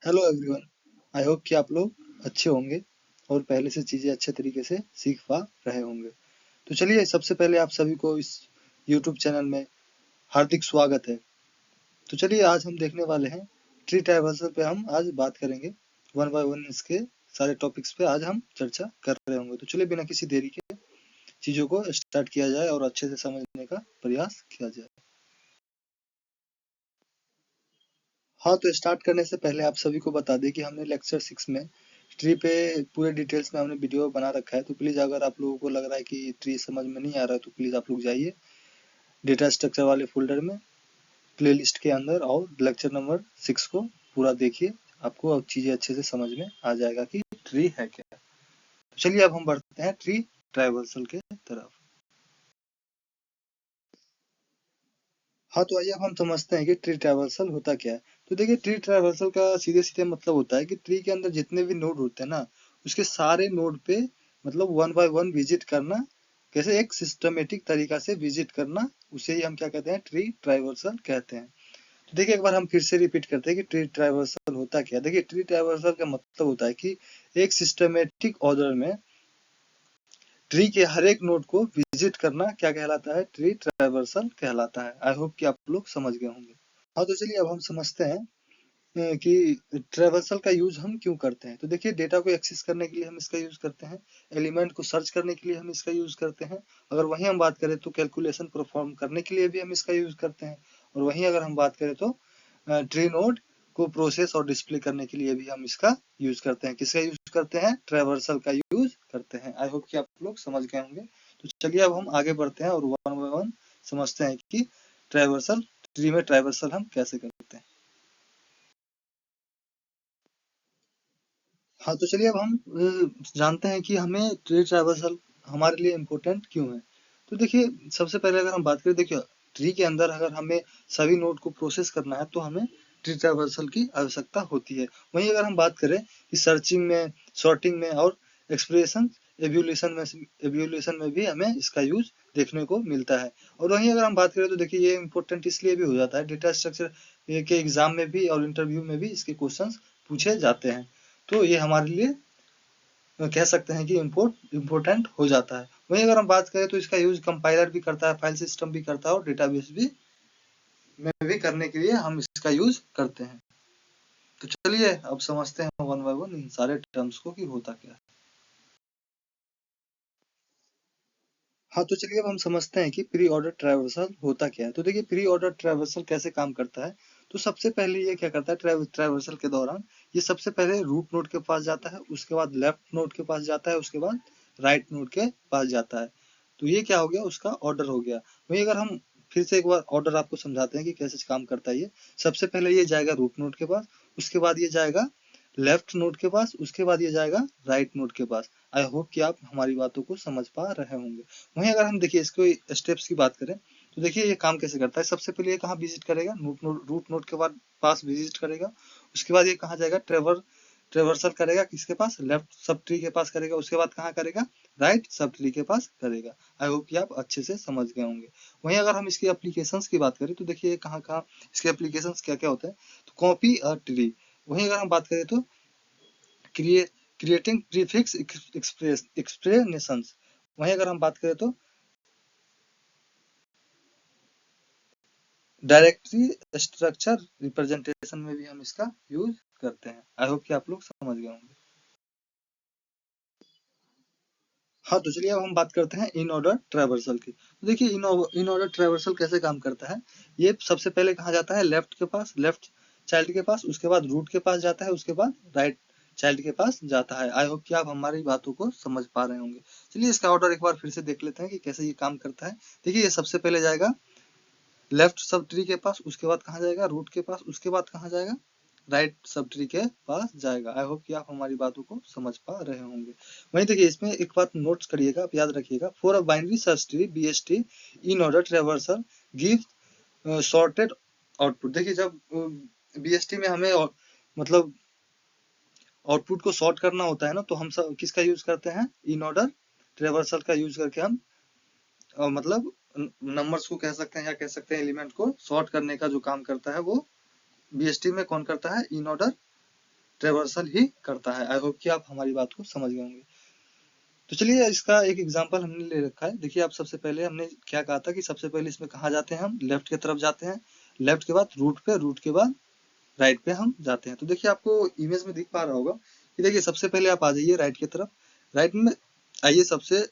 Hello everyone. I hope कि आप लोग अच्छे होंगे और पहले से चीज़ें अच्छे तरीके से सीख पा रहे होंगे। तो चलिए सबसे पहले आप सभी को इस यूट्यूब चैनल में हार्दिक स्वागत है। तो चलिए आज हम देखने वाले हैं ट्री ट्राइवर्सल पे हम आज बात करेंगे। वन बाय वन इसके सारे टॉपिक्स पे आज हम चर्चा कर रहे होंगे। तो चलिए बिना किसी देरी के चीज़ों को स्टार्ट किया जाए और अच्छे से समझने का प्रयास किया जाए। हाँ, तो स्टार्ट करने से पहले आप सभी को बता दें कि हमने लेक्चर 6 में ट्री पे पूरे डिटेल्स में हमने वीडियो बना रखा है। तो प्लीज़ अगर आप लोगों को लग रहा है कि ट्री समझ में नहीं आ रहा है तो प्लीज़ आप लोग जाइए डेटा स्ट्रक्चर वाले फोल्डर में प्लेलिस्ट के अंदर और लेक्चर नंबर 6 को पूरा देखिए। आपको अब चीज़ें अच्छे से समझ में आ जाएगा कि ट्री है क्या। तो चलिए अब हम बढ़ते हैं ट्री ट्राइवर्सल के तरफ। हाँ, तो आइए अब हम समझते हैं कि ट्री ट्राइवर्सल होता क्या है। तो देखिए ट्री ट्राइवर्सल का सीधे सीधे मतलब होता है कि ट्री के अंदर जितने भी नोड होते हैं ना, उसके सारे नोड पे मतलब वन बाय वन विजिट करना, कैसे एक सिस्टमेटिक तरीका से विजिट करना, उसे ही हम क्या कहते हैं, ट्री ट्राइवर्सल कहते हैं। तो देखिए एक बार हम फिर से रिपीट करते हैं कि ट्री ट्राइवर्सल होता क्या है। देखिए ट्री ट्राइवर्सल का मतलब होता है कि एक सिस्टमेटिक ऑर्डर में ट्री के हर एक नोड को विजिट करना क्या कहलाता है, ट्री ट्राइवर्सल कहलाता है। आई होप कि आप लोग समझ गए होंगे। हाँ, तो चलिए अब हम समझते हैं कि ट्राइवर्सल का यूज हम क्यों करते हैं। तो देखिए डेटा को एक्सेस करने के लिए हम इसका यूज करते हैं, एलिमेंट को सर्च करने के लिए हम इसका यूज करते हैं। अगर वहीं हम बात करें तो कैलकुलेशन परफॉर्म करने के लिए भी हम इसका यूज करते हैं। और वहीं अगर हम बात करें तो ट्री नोड को प्रोसेस और डिस्प्ले करने के लिए भी हम इसका यूज करते हैं। किसका यूज करते हैं, ट्राइवर्सल का यूज करते हैं। आई होप कि आप लोग समझ गए होंगे। तो चलिए अब हम आगे बढ़ते हैं और वन बाय वन समझते हैं कि ट्राइवर्सल ट्री में ट्राइवर्सल हम कैसे करते हैं। हाँ, तो चलिए अब हम जानते हैं कि हमें ट्री ट्राइवर्सल हमारे लिए इम्पोर्टेंट क्यों है। तो देखिए सबसे पहले अगर हम बात करें, देखिए ट्री के अंदर अगर हमें सभी नोड को प्रोसेस करना है तो हमें ट्री ट्राइवर्सल की आवश्यकता होती है। वहीं अगर हम बात करें कि सर्चिंग में, सॉर्टिंग में और एक्सप्रेशन एवोल्यूशन में भी हमें इसका यूज देखने को मिलता है। और वहीं अगर हम बात करें तो देखिए ये इम्पोर्टेंट इसलिए भी हो जाता है, डेटा स्ट्रक्चर के एग्जाम में भी और इंटरव्यू में भी इसके क्वेश्चंस पूछे जाते हैं। तो ये हमारे लिए कह सकते हैं कि इम्पोर्टेंट हो जाता है। वहीं अगर हम बात करें तो इसका यूज कंपाइलर भी करता है, फाइल सिस्टम भी करता है और डेटाबेस भी में भी करने के लिए हम इसका यूज करते हैं। तो चलिए अब समझते हैं वन बाय वन इन सारे टर्म्स को कि होता क्या है। हाँ, तो चलिए अब हम समझते हैं कि प्री ऑर्डर ट्रैवर्सल होता क्या है। तो देखिए प्री ऑर्डर ट्रैवर्सल कैसे काम करता है। तो सबसे पहले ये क्या करता है, ट्रैवर्सल के दौरान ये सबसे पहले रूट नोड के पास जाता है, उसके बाद लेफ्ट नोड के पास जाता है, उसके बाद राइट नोड के पास जाता है। तो ये क्या हो गया, उसका ऑर्डर हो गया। वही अगर हम फिर से एक बार ऑर्डर आपको समझाते हैं कि कैसे काम करता है ये। सबसे पहले ये जाएगा रूट नोड के पास, उसके बाद ये जाएगा लेफ्ट नोड के पास, उसके बाद ये जाएगा राइट नोड के पास। आई होप कि आप हमारी बातों को समझ पा रहे होंगे। वहीं अगर हम देखिए इसको स्टेप्स की बात करें तो देखिए ये काम कैसे करता है। सबसे पहले ये कहाँ विजिट करेगा, रूट नोड के बाद पास विजिट करेगा। उसके बाद ये कहाँ जाएगा, ट्रेवर्सल करेगा, किसके पास, लेफ्ट सब ट्री के पास करेगा। उसके बाद कहाँ करेगा, राइट सब ट्री के पास करेगा। आई होप कि आप अच्छे से समझ गए होंगे। वहीं अगर हम इसकी एप्लीकेशंस की बात करें तो देखिए कहाँ कहाँ इसके एप्लीकेशंस क्या क्या होते हैं। तो कॉपी अ ट्री। वहीं अगर हम बात करें तो क्रिएटिंग प्रीफिक्स एक्सप्रेशंस। वहीं अगर हम बात करें तो डायरेक्टरी स्ट्रक्चर रिप्रेजेंटेशन में भी हम इसका यूज करते हैं। आई होप कि आप लोग समझ गए होंगे। हाँ, तो चलिए अब हम बात करते हैं इन ऑर्डर ट्रैवर्सल की। तो देखिए इन ऑर्डर ट्रैवर्सल कैसे काम करता है। ये सबसे पहले कहाँ जाता है, लेफ्ट के पास, लेफ्ट चाइल्ड के पास, उसके बाद रूट के पास जाता है, उसके बाद राइट चाइल्ड के पास जाता है। आई होप कि आप हमारी बातों को समझ पा रहे होंगे। चलिए इसका ऑर्डर एक बार फिर से देख लेते हैं कि कैसे ये काम करता है। देखिए ये सबसे पहले जाएगा लेफ्ट सब ट्री के पास, उसके बाद कहाँ जाएगा, रूट के पास, उसके बाद कहाँ जाएगा, राइट सब ट्री के पास जाएगा। आई होप कि आप हमारी बातों को समझ पा रहे होंगे। वहीं देखिए इसमें एक बात नोट्स करिएगा, आप याद रखिएगा, for a binary search tree BST in order traversal give sorted output. देखिए जब बीएसटी में हमें मतलब आउटपुट को सॉर्ट करना होता है ना, तो हम सब किसका यूज करते हैं, इन ऑर्डर ट्रैवर्सल का यूज करके हम मतलब नंबर्स को कह सकते हैं या कह सकते हैं एलिमेंट को सॉर्ट करने का जो काम करता है वो बीएसटी में कौन करता है, इन ऑर्डर ट्रेवर्सल ही करता है। आई होप कि आप हमारी बात को समझ गए होंगे। तो चलिए इसका एक एग्जांपल हमने ले रखा है। देखिए आप सबसे पहले हमने क्या कहा था कि सबसे पहले इसमें कहाँ जाते हैं, हम लेफ्ट की तरफ जाते हैं, लेफ्ट के बाद रूट पे, रूट के बाद राइट पे हम जाते हैं। तो देखिए आपको इमेज में दिख पा रहा होगा कि देखिए सबसे पहले आप आ जाइए राइट की तरफ, राइट में आइए सबसे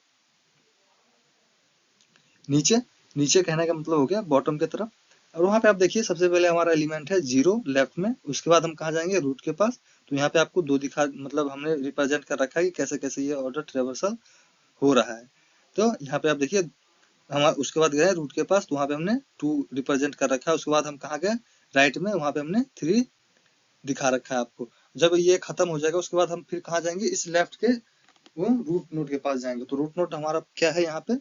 नीचे, नीचे कहने का मतलब हो गया बॉटम की तरफ। और वहां पे आप देखिए सबसे पहले हमारा एलिमेंट है 0 लेफ्ट में, उसके बाद हम कहाँ जाएंगे रूट के पास। तो यहाँ पे आपको दो दिखा मतलब हमने रिप्रेजेंट कर रखा है कि कैसे कैसे ये ऑर्डर ट्रेवर्सल हो रहा है। तो यहाँ पे आप देखिए हम उसके बाद गए रूट के पास, तो वहां पे हमने 2 रिप्रेजेंट कर रखा है। उसके बाद हम कहाँ गए राइट में, वहां पे हमने 3 दिखा रखा है आपको। जब ये खत्म हो जाएगा उसके बाद हम फिर कहाँ जाएंगे, इस लेफ्ट के वो रूट नोड के पास जाएंगे। तो रूट नोड हमारा क्या है यहाँ पे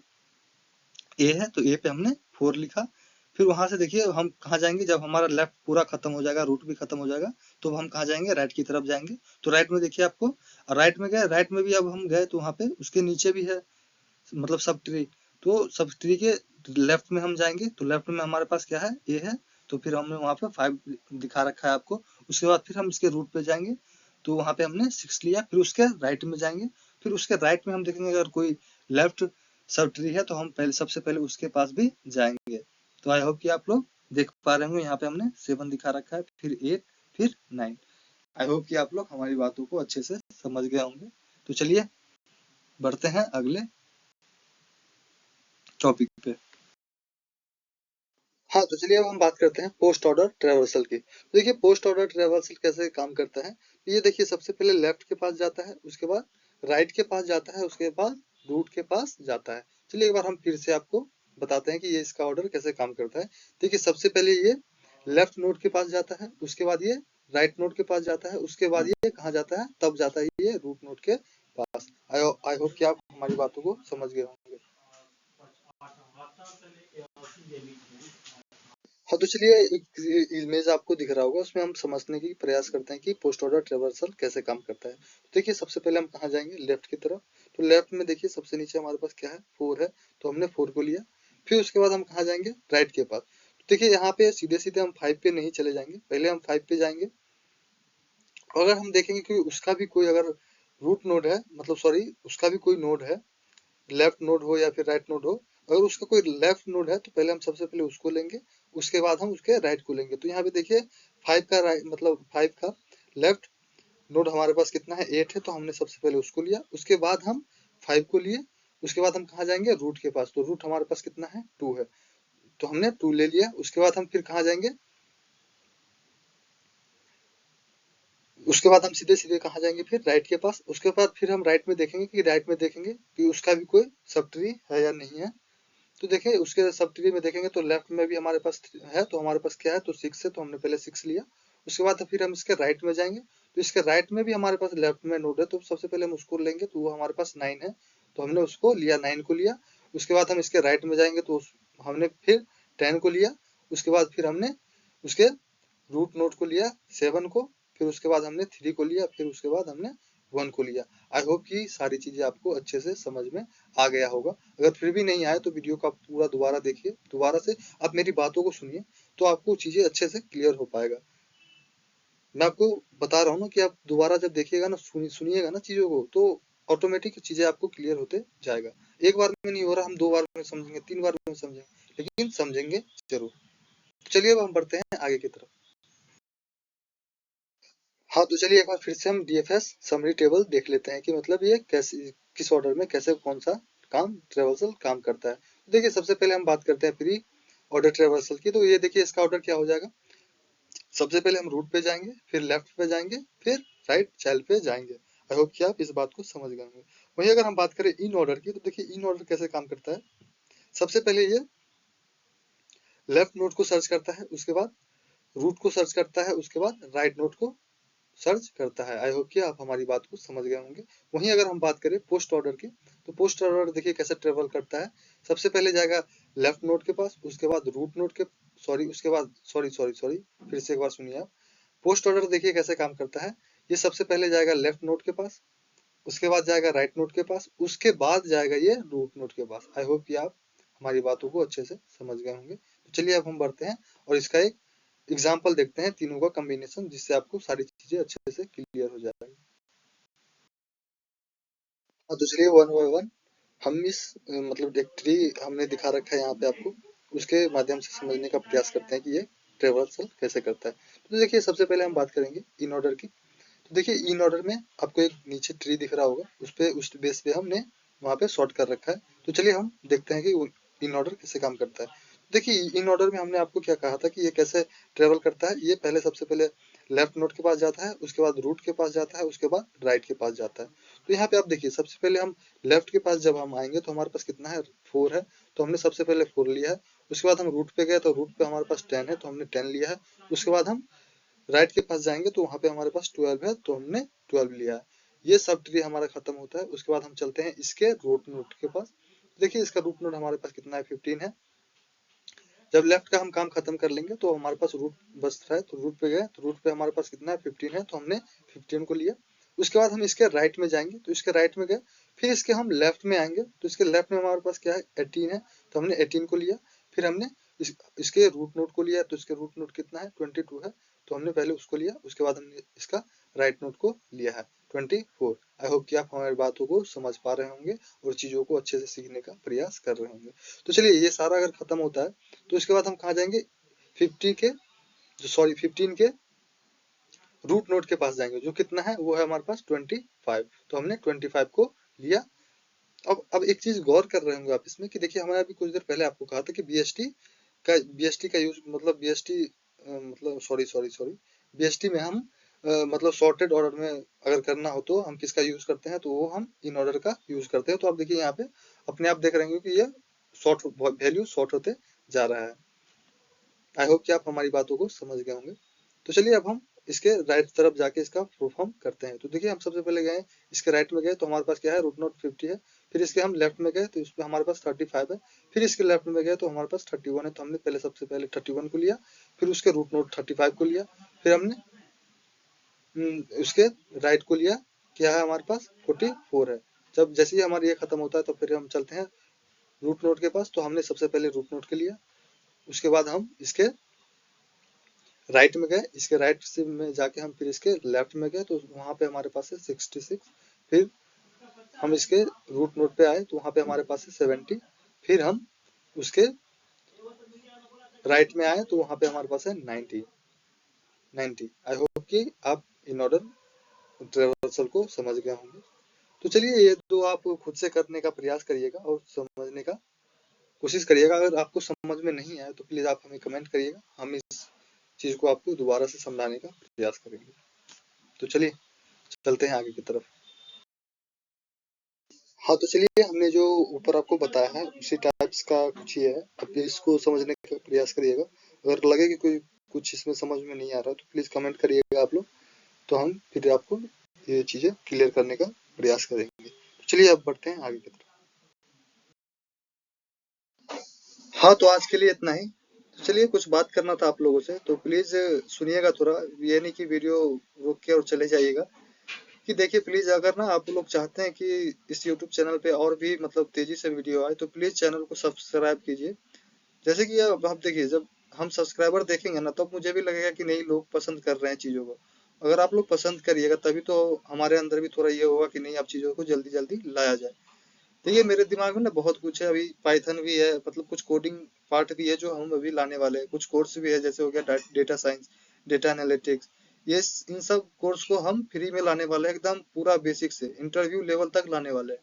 ए है, तो ए पे हमने 4 लिखा। फिर वहां से देखिए हम कहाँ जाएंगे, जब हमारा लेफ्ट पूरा खत्म हो जाएगा, रूट भी खत्म हो जाएगा, तो हम कहाँ जाएंगे राइट की तरफ जाएंगे। तो राइट में देखिए आपको, राइट में गए, राइट में भी अब हम गए तो वहां पे उसके नीचे भी है मतलब सब ट्री। तो सब ट्री के लेफ्ट में हम जाएंगे, तो लेफ्ट में हमारे पास क्या है ए है, तो फिर हमने वहां पे 5 दिखा रखा है आपको। उसके बाद फिर हम इसके रूट पे जाएंगे, तो वहां पे हमने 6 लिया। फिर उसके राइट में जाएंगे, फिर उसके राइट में हम देखेंगे अगर कोई लेफ्ट सब ट्री है तो हम पहले सबसे पहले उसके पास भी जाएंगे। तो आई होप कि आप लोग देख पा रहे होंगे, यहाँ पे हमने 7 दिखा रखा है, फिर 8, फिर 9। आई होप कि आप लोग हमारी बातों को अच्छे से समझ गए होंगे। तो चलिए बढ़ते हैं अगले टॉपिक पे। हाँ तो चलिए अब हम बात करते हैं पोस्ट ऑर्डर ट्रेवर्सल की। तो देखिए पोस्ट ऑर्डर ट्रेवर्सल कैसे काम करता है। तो ये देखिए सबसे पहले लेफ्ट के पास जाता है, उसके बाद राइट के पास जाता है, उसके बाद रूट के पास जाता है। चलिए एक बार हम फिर से आपको बताते हैं कि ये इसका ऑर्डर कैसे काम करता है। देखिए सबसे पहले ये लेफ्ट नोड के पास जाता है, उसके बाद ये राइट नोड के पास जाता है, उसके बाद ये कहाँ जाता है, तब जाता है ये रूट नोड के पास। आई होप कि आप हमारी बातों को समझ गए होंगे। हाँ तो चलिए एक इमेज आपको दिख रहा होगा, उसमें हम समझने की प्रयास करते हैं कि पोस्ट ऑर्डर ट्रेवर्सल कैसे काम करता है। तो देखिए सबसे पहले हम कहाँ जाएंगे लेफ्ट की तरफ। तो लेफ्ट में देखिए सबसे नीचे हमारे पास क्या है 4 है, तो हमने 4 को लिया। फिर उसके बाद हम कहाँ जाएंगे राइट के पास। तो देखिए यहाँ पे सीधे सीधे हम 5 पे नहीं चले जाएंगे, पहले हम 5 पे जाएंगे। अगर हम देखेंगे कि उसका भी कोई अगर रूट नोड है, मतलब सॉरी उसका भी कोई नोड है, लेफ्ट नोड हो या फिर राइट नोड हो, अगर उसका कोई लेफ्ट नोड है तो पहले हम सबसे पहले उसको लेंगे, उसके बाद हम उसके राइट को लेंगे। तो यहाँ पे देखिए 5 का राइट मतलब 5 का लेफ्ट नोड हमारे पास कितना है 8 है, तो हमने सबसे पहले उसको लिया। उसके बाद हम 5 को लिए, उसके बाद हम कहाँ जाएंगे रूट के पास। तो रूट हमारे पास कितना है 2 है, तो हमने 2 ले लिया। उसके बाद हम फिर कहाँ जाएंगे, उसके बाद हम सीधे सीधे कहाँ जाएंगे फिर राइट के पास। उसके बाद फिर हम राइट में देखेंगे कि राइट में देखेंगे कि उसका भी कोई सब ट्री है या नहीं है। तो देखिए उसके सब ट्री में देखेंगे तो लेफ्ट में भी हमारे पास है, तो हमारे पास क्या है तो 6 है, तो हमने पहले 6 लिया। उसके बाद फिर हम इसके राइट में जाएंगे, तो इसके राइट में भी हमारे पास लेफ्ट में नोड है, तो सबसे पहले हम उसको लेंगे, तो वो हमारे पास 9 है, तो हमने उसको लिया 9 को लिया। उसके बाद हम इसके राइट में जाएंगे तो हमने फिर 10 को लिया। उसके बाद फिर हमने उसके रूट नोड को लिया 7 को। फिर उसके बाद हमने 3 को लिया, फिर उसके बाद हमने 1 को लिया। आई होप कि सारी चीजें आपको अच्छे से समझ में आ गया होगा। अगर फिर भी नहीं आए तो वीडियो को आप पूरा दोबारा देखिए, दोबारा से आप मेरी बातों को सुनिए, तो आपको चीजें अच्छे से क्लियर हो पाएगा। मैं आपको बता रहा हूँ ना कि आप दोबारा जब देखिएगा ना, सुनिएगा ना चीजों को, तो ऑटोमेटिक चीजें आपको क्लियर होते जाएगा। एक बार में नहीं हो रहा, हम 2 बार में समझेंगे, 3 बार में समझेंगे, लेकिन समझेंगे जरूर। चलिए अब हम बढ़ते हैं आगे की तरफ। हाँ तो चलिए एक बार फिर से हम डीएफएस समरी टेबल देख लेते हैं कि मतलब ये कैसे किस ऑर्डर में कैसे कौन सा काम ट्रेवर्सल काम करता है। तो देखिए सबसे पहले हम बात करते हैं प्री ऑर्डर ट्रेवर्सल की। तो ये देखिए इसका ऑर्डर क्या हो जाएगा, सबसे पहले हम रूट पे जाएंगे, फिर लेफ्ट पे जाएंगे, फिर राइट चाइल्ड पे जाएंगे। आई होप कि आप इस बात को समझ गए होंगे। वहीं अगर हम बात करें इन ऑर्डर की, तो देखिए इन ऑर्डर कैसे काम करता है। सबसे पहले ये लेफ्ट नोड को सर्च करता है, उसके बाद रूट को सर्च करता है, उसके बाद राइट नोड को सर्च करता है। आई होप कि आप हमारी बात को समझ गए होंगे। वहीं अगर हम बात करें पोस्ट ऑर्डर की, तो पोस्ट ऑर्डर देखिए कैसे ट्रेवल करता है। सबसे पहले जाएगा लेफ्ट नोड के पास, उसके बाद रूट नोड के सॉरी उसके बाद सॉरी सॉरी सॉरी फिर से एक बार सुनिए आप। पोस्ट ऑर्डर देखिए कैसे काम करता है। ये सबसे पहले जाएगा लेफ्ट नोड के पास, उसके बाद जाएगा राइट नोड के पास, उसके बाद जाएगा ये रूट नोड के पास। आई होप कि आप हमारी बातों को अच्छे से समझ गए होंगे। तो चलिए अब हम बढ़ते हैं और इसका एक एग्जाम्पल देखते हैं तीनों का कॉम्बिनेशन, जिससे आपको सारी चीजें अच्छे से क्लियर हो जाएगी। हाँ तो चलिए वन बाय वन हम इस मतलब एक ट्री हमने दिखा रखा है यहाँ पे आपको, उसके माध्यम से समझने का प्रयास करते हैं कि ये ट्रेवर्सल कैसे करता है। तो देखिए सबसे पहले हम बात करेंगे इन ऑर्डर की। तो देखिए इन ऑर्डर में आपको एक नीचे ट्री दिख रहा होगा, उस बेस पे हमने वहाँ पे सॉर्ट कर रखा है। तो चलिए हम देखते हैं कि इन ऑर्डर कैसे काम करता है। देखिए इन ऑर्डर में हमने आपको क्या कहा था कि ये कैसे ट्रेवल करता है। ये पहले सबसे पहले लेफ्ट नोड के पास जाता है, उसके बाद रूट के पास जाता है, उसके बाद राइट के पास जाता है। तो यहाँ पे आप देखिए सबसे पहले हम लेफ्ट के पास जब हम आएंगे तो हमारे पास कितना है, 4 है। तो हमने सबसे पहले 4 लिया है। उसके बाद हम रूट पे गए तो रूट पे हमारे पास 10 है, तो हमने 10 लिया है। उसके बाद हम राइट के पास जाएंगे तो वहां पे हमारे पास 12 है, तो हमने 12 लिया है। ये सब ट्री हमारा खत्म होता है। उसके बाद हम चलते हैं इसके रूट नोड के पास। देखिए इसका रूट नोड हमारे पास कितना है, 15 है। जब लेफ्ट का हम काम खत्म कर लेंगे तो हमारे पास रूट बच रहा है, तो रूट पे गए तो रूट पे हमारे पास कितना है, 15 है, तो हमने 15 को लिया। उसके बाद हम इसके राइट में जाएंगे तो इसके राइट में गए, फिर इसके हम लेफ्ट में आएंगे तो इसके लेफ्ट में हमारे पास क्या है, 18 है, तो हमने 18 को लिया। फिर हमने इसके रूट नोड को लिया, तो इसके रूट नोड कितना है, 22 है, तो हमने पहले उसको लिया। उसके बाद हमने इसका राइट नोड को लिया है, 24। आई होप कि आप हमारी बातों को समझ पा रहे होंगे और चीजों को अच्छे से सीखने का प्रयास कर रहे होंगे। तो चलिए ये सारा अगर खत्म होता है तो इसके बाद हम कहाँ जाएंगे, 15 के रूट नोड के पास जाएंगे, जो कितना है वो है हमारे पास 25। तो हमने 25 को लिया। अब एक चीज गौर कर रहे होंगे आप इसमें कि देखिए हमें अभी कुछ देर पहले आपको कहा था कि बीएसटी का यूज मतलब बीएसटी मतलब सॉरी सॉरी सॉरी बीएसटी में हम मतलब सॉर्टेड ऑर्डर में अगर करना हो तो हम किसका यूज करते हैं, तो वो हम इन ऑर्डर का यूज करते हैं। तो आप देखिए यहाँ पे अपने आप देख रहे होंगे कि ये सॉर्ट वैल्यू सॉर्ट होते जा रहा है। आई होप कि आप हमारी बातों को समझ गए होंगे। तो चलिए अब हम इसके राइट तरफ जाके इसका परफॉर्म करते हैं। तो देखिए हम सबसे पहले गए इसके राइट में गए तो हमारे पास क्या है, रूट नोट 50 है। फिर इसके हम लेफ्ट में गए तो इसमें हमारे पास 35 है। फिर इसके लेफ्ट में गए तो हमारे पास 31 है, तो हमने पहले सबसे पहले 31 को लिया। फिर उसके रूट नोट 35 को लिया। फिर हमने उसके राइट को लिया, क्या है हमारे पास 44 है। जब जैसे ही हमारा ये खत्म होता है तो फिर हम चलते हैं रूट नोट के पास। तो हमने सबसे पहले रूट नोट के लिया। उसके बाद हम इसके राइट में गए, इसके राइट से में जाके हम फिर इसके लेफ्ट में गए तो वहां पे हमारे पास है 66। फिर हम इसके रूट नोड पे आए तो वहां पे हमारे पास है 70। फिर हम उसके राइट में आए तो वहां पे हमारे पास है 90। आई होप कि आप इन ऑर्डर ट्रेवर्सल को समझ गए होंगे। तो चलिए ये दो आप खुद से करने का प्रयास करिएगा और समझने का कोशिश करिएगा। अगर आपको समझ में नहीं आए तो प्लीज आप हमें कमेंट करिएगा, हम इस चीज को आपको दोबारा से समझाने का प्रयास करेंगे। तो चलिए चलते हैं आगे की तरफ। हाँ तो चलिए हमने जो ऊपर आपको बताया है उसी टाइप्स का कुछ ही है। आप इसको समझने का प्रयास करिएगा। अगर लगे कि कोई कुछ इसमें समझ में नहीं आ रहा तो प्लीज कमेंट करिएगा आप लोग, तो हम फिर आपको ये चीजें क्लियर करने का प्रयास करेंगे। तो चलिए अब बढ़ते हैं आगे की तरफ। हाँ तो आज के लिए इतना ही। तो चलिए कुछ बात करना था आप लोगों से, तो प्लीज सुनिएगा थोड़ा। ये नहीं कि वीडियो रोक के और चले जाइएगा। कि देखिए प्लीज अगर ना आप लोग चाहते हैं कि इस यूट्यूब चैनल पे और भी मतलब तेजी से वीडियो आए तो प्लीज चैनल को सब्सक्राइब कीजिए। जैसे कि अब आप देखिए जब हम सब्सक्राइबर देखेंगे ना तब मुझे भी लगेगा कि नहीं लोग पसंद कर रहे हैं चीजों को। अगर आप लोग पसंद करिएगा तभी तो हमारे अंदर भी थोड़ा ये होगा कि नहीं आप चीजों को जल्दी जल्दी लाया जाए। देखिए मेरे दिमाग में ना बहुत कुछ है। अभी पाइथन भी है, मतलब कुछ कोडिंग पार्ट भी है जो हम अभी लाने वाले हैं। कुछ कोर्स भी है जैसे हो गया डेटा साइंस, डेटा एनालिटिक्स। ये इन सब कोर्स को हम फ्री में लाने वाले हैं, एकदम पूरा बेसिक से इंटरव्यू लेवल तक लाने वाले हैं।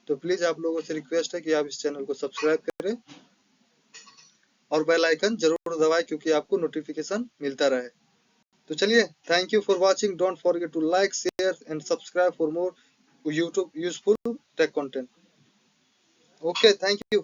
तो प्लीज आप लोगों से रिक्वेस्ट है कि आप इस चैनल को सब्सक्राइब करें और बेल आइकन जरूर दबाएं क्योंकि आपको नोटिफिकेशन मिलता रहे। तो चलिए thank you for watching. Don't forget to like share and subscribe for more YouTube useful tech content. Okay thank you.